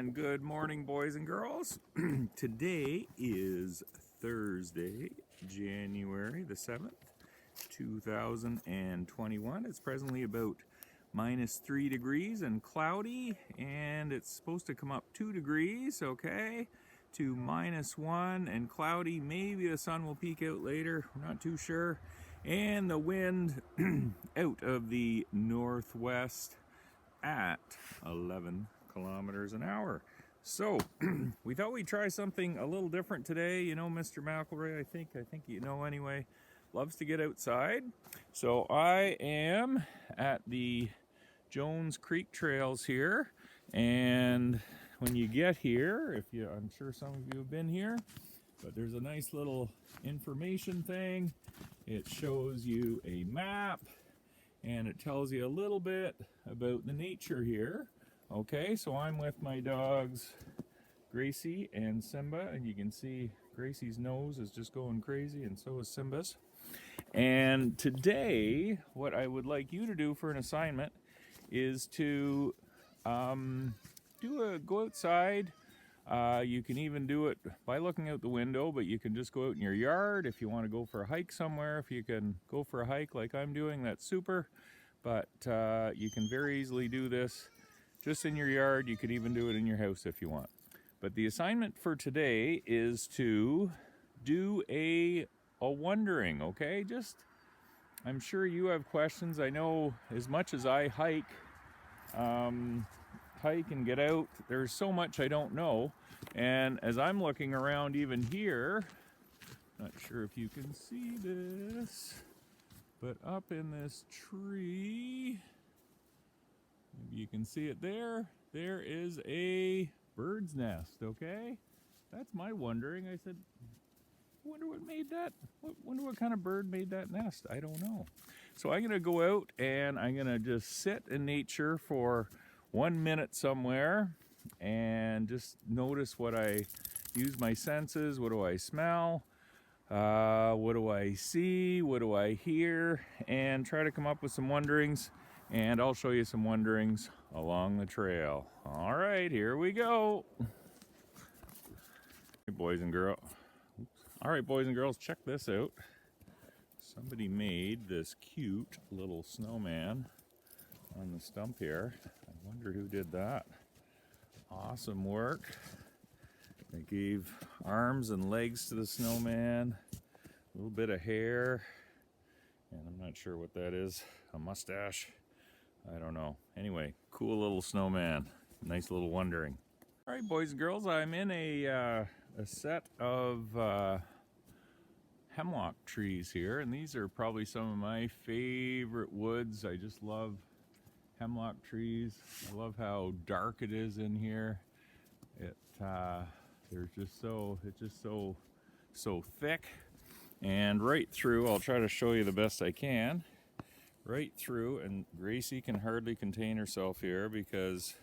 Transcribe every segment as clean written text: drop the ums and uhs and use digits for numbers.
And good morning, boys and girls. Today is Thursday, January the 7th, 2021. It's presently about -3 degrees and cloudy, and it's supposed to come up 2 degrees, okay, to -1 and cloudy. Maybe the sun will peek out later, we're not too sure. And the wind out of the northwest at 11 kilometers an hour. So we thought we'd try something a little different today. You know, Mr. McElroy, I think you know anyway, loves to get outside. So I am at the Jones Creek trails here, and when you get here, I'm sure some of you have been here, but there's a nice little information thing. It shows you a map and it tells you a little bit about the nature here. Okay, so I'm with my dogs Gracie and Simba, and you can see Gracie's nose is just going crazy, and so is Simba's. And today, what I would like you to do for an assignment is to go outside. You can even do it by looking out the window, but you can just go out in your yard. If you want to go for a hike somewhere, if you can go for a hike like I'm doing, that's super. But you can very easily do this just in your yard. You could even do it in your house if you want. But the assignment for today is to do a wondering, okay? I'm sure you have questions. I know as much as I hike and get out, there's so much I don't know. And as I'm looking around even here, not sure if you can see this, but up in this tree, maybe you can see it there, there is a bird's nest, okay? That's my wondering. I said, I wonder what made that, wonder what kind of bird made that nest. I don't know. So I'm gonna go out and I'm gonna just sit in nature for 1 minute somewhere and just notice use my senses. What do I smell? What do I see? What do I hear? And try to come up with some wonderings, and I'll show you some wonderings along the trail. All right, here we go. Hey, boys and girls. All right, boys and girls, check this out. Somebody made this cute little snowman on the stump here. I wonder who did that. Awesome work. They gave arms and legs to the snowman, a little bit of hair, and I'm not sure what that is, a mustache, I don't know. Anyway, cool little snowman, nice little wondering. All right, boys and girls, I'm in a set of hemlock trees here, and these are probably some of my favorite woods. I just love hemlock trees. I love how dark it is in here. It's just so thick, and right through, I'll try to show you the best I can, right through, and Gracie can hardly contain herself here because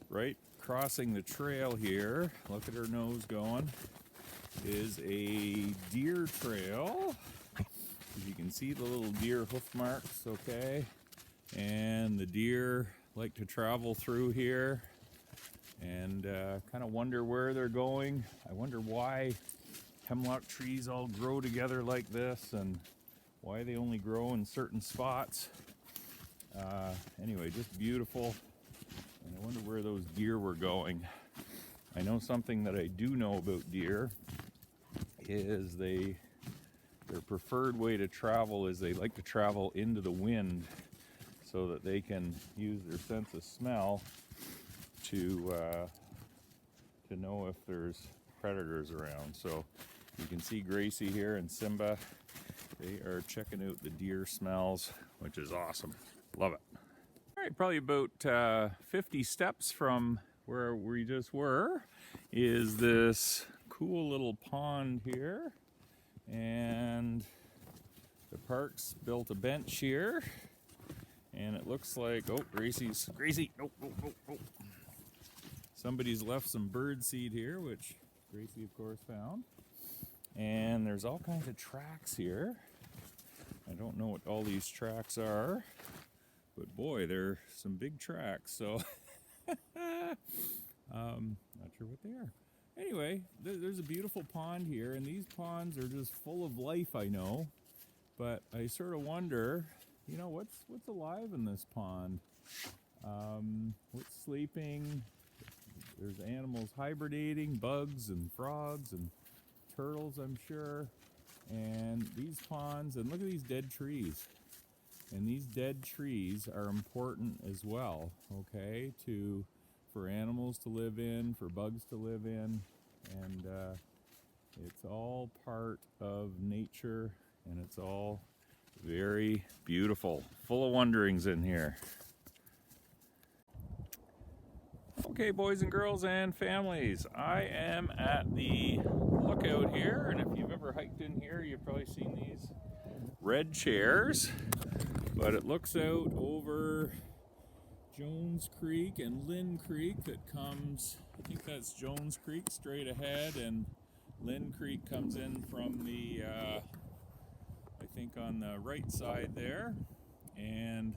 right crossing the trail here, look at her nose going, is a deer trail. You can see the little deer hoof marks, okay? And the deer like to travel through here and kind of wonder where they're going. I wonder why hemlock trees all grow together like this and why they only grow in certain spots. Anyway, just beautiful. And I wonder where those deer were going. I know something that I do know about deer is their preferred way to travel is they like to travel into the wind so that they can use their sense of smell to know if there's predators around. So you can see Gracie here and Simba. They are checking out the deer smells, which is awesome. Love it. All right, probably about 50 steps from where we just were is this cool little pond here. And the park's built a bench here. And it looks like, oh, Gracie, oh. Somebody's left some bird seed here, which Gracie, of course, found. And there's all kinds of tracks here. I don't know what all these tracks are, but boy, they're some big tracks. So sure what they are. Anyway, there's a beautiful pond here, and these ponds are just full of life, I know. But I sort of wonder, you know, what's alive in this pond? What's sleeping? There's animals hibernating, bugs and frogs and turtles, I'm sure. And these ponds, and look at these dead trees. And these dead trees are important as well, okay, for animals to live in, for bugs to live in, and it's all part of nature, and it's all very beautiful, full of wonderings in here. Okay, boys and girls and families, I am at the lookout here, and if you've ever hiked in here, you've probably seen these red chairs, but it looks out over Jones Creek and Lynn Creek that comes, I think that's Jones Creek straight ahead, and Lynn Creek comes in from the, I think on the right side there, and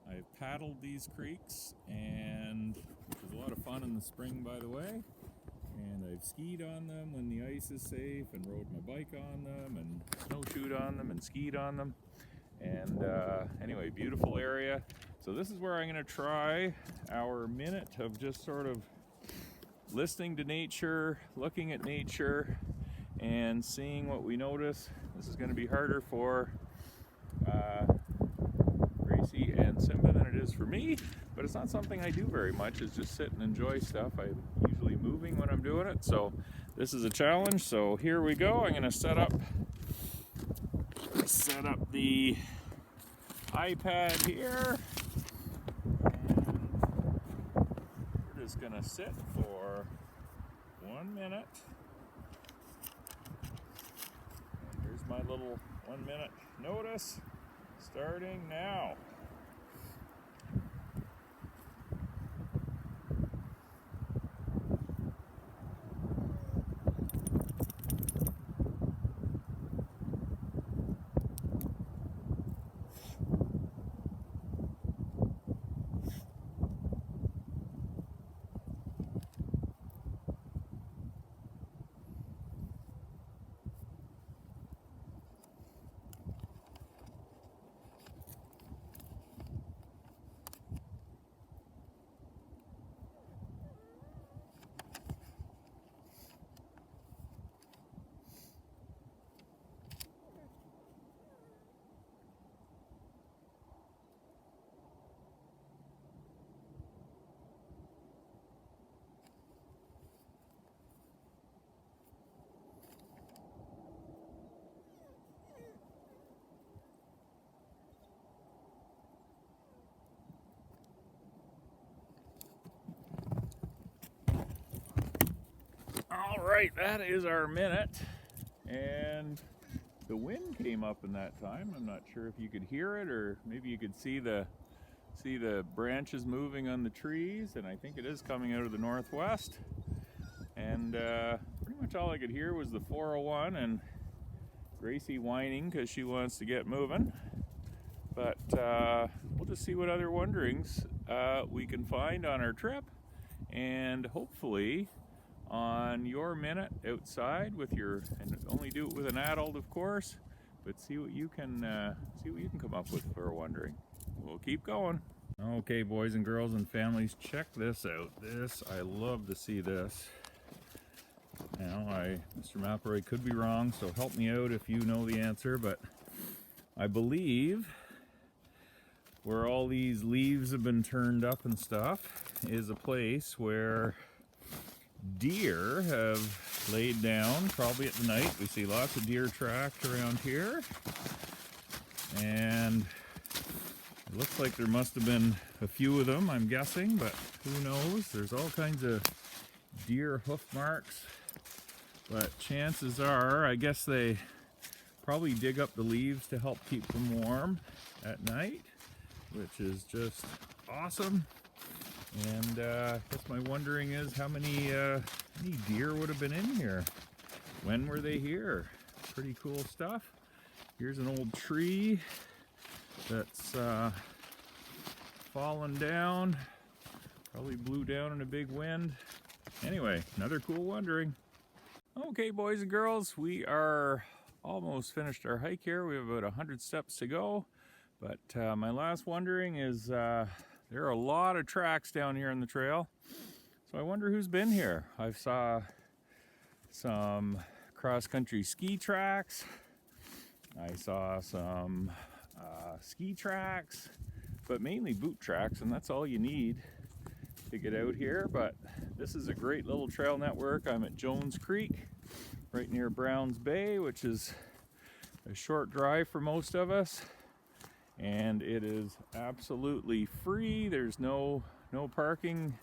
I've paddled these creeks, and it was a lot of fun in the spring, by the way, and I've skied on them when the ice is safe, and rode my bike on them, and snowshoed on them, and skied on them, and anyway, beautiful area. So this is where I'm going to try our minute of just sort of listening to nature, looking at nature, and seeing what we notice. This is going to be harder for Gracie and Simba than it is for me, but it's not something I do very much, is just sit and enjoy stuff. I'm usually moving when I'm doing it, so this is a challenge. So here we go. I'm going to set up the iPad here. We're just going to sit for 1 minute. And here's my little 1 minute notice starting now. All right, that is our minute, and the wind came up in that time. I'm not sure if you could hear it, or maybe you could see the branches moving on the trees, and I think it is coming out of the northwest. And pretty much all I could hear was the 401 and Gracie whining because she wants to get moving. But we'll just see what other wonderings we can find on our trip, and hopefully on your minute outside with your, and only do it with an adult, of course, but see what you can come up with for a wondering. We'll keep going. Okay, boys and girls and families, check this out. I love to see this. Now, Mr. McElroy could be wrong, so help me out if you know the answer, but I believe where all these leaves have been turned up and stuff is a place where deer have laid down, probably at the night. We see lots of deer tracked around here, and it looks like there must have been a few of them, I'm guessing, but who knows? There's all kinds of deer hoof marks, but chances are, I guess they probably dig up the leaves to help keep them warm at night, which is just awesome. And I guess my wondering is how many deer would have been in here? When were they here? Pretty cool stuff. Here's an old tree that's fallen down. Probably blew down in a big wind. Anyway, another cool wandering. Okay, boys and girls, we are almost finished our hike here. We have about 100 steps to go. But my last wondering is there are a lot of tracks down here on the trail. So I wonder who's been here. I saw some cross-country ski tracks. I saw some ski tracks, but mainly boot tracks, and that's all you need to get out here. But this is a great little trail network. I'm at Jones Creek, right near Browns Bay, which is a short drive for most of us. And it is absolutely free. There's no parking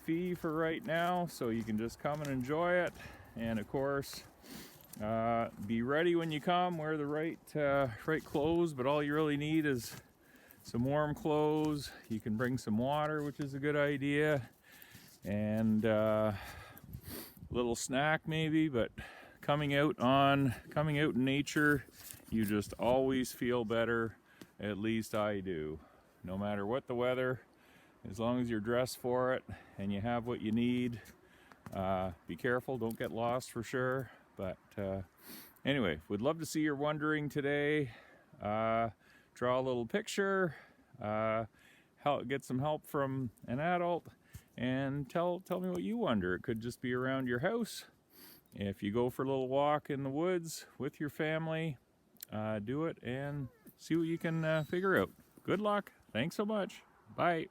fee for right now, so you can just come and enjoy it. And of course, be ready when you come. Wear the right clothes, but all you really need is some warm clothes. You can bring some water, which is a good idea, and little snack maybe. But coming out in nature, you just always feel better. At least I do. No matter what the weather, as long as you're dressed for it and you have what you need. Be careful, don't get lost for sure. But anyway, would love to see your wandering today. Draw a little picture, get some help from an adult, and tell me what you wonder. It could just be around your house. If you go for a little walk in the woods with your family, do it and see what you can figure out. Good luck. Thanks so much. Bye.